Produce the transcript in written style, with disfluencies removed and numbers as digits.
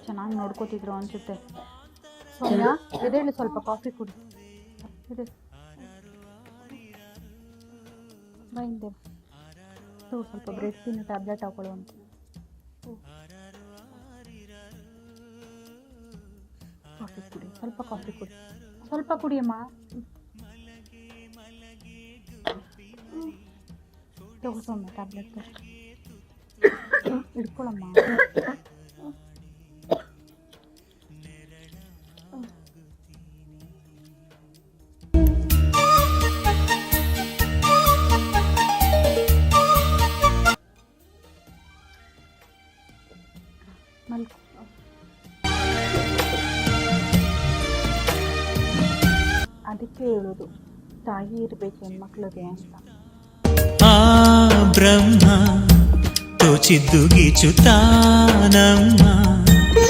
ಚೆನ್ನಾಗಿ ನೋಡ್ಕೋತಿದ್ರು ಅನ್ಸುತ್ತೆ. ಸೌಮ್ಯ ಎದೇಳಿ ಸ್ವಲ್ಪ ಕಾಫಿ ಕುಡಿ. ಇದೆ ಬೈಂದೆ ಸ್ವಲ್ಪ ಬ್ರೆಡ್ ತಿನ್ನು, ಟ್ಯಾಬ್ಲೆಟ್ ಹಾಕೊಳ್ಳು ಅಂತ. ಕಾಫಿ ಕುಡಿ, ಸ್ವಲ್ಪ ಕಾಫಿ ಕುಡಿ, ಸ್ವಲ್ಪ ಕುಡಿಯಮ್ಮ. ತಗೋ ಸೌಮ್ಯ ಟ್ಯಾಬ್ಲೆಟ್ ಹಿಡ್ಕೊಳಮ್ಮ. ಅದಕ್ಕೆ ಹೇಳೋದು ತಾಯಿ ಇರಬೇಕು ಹೆಣ್ಮಕ್ಳಿಗೆ ಅಂತ. ಆ ಬ್ರಹ್ಮ ತೋಚಿದ್ದು ಗೀಚುತ್ತಾನಮ್ಮ.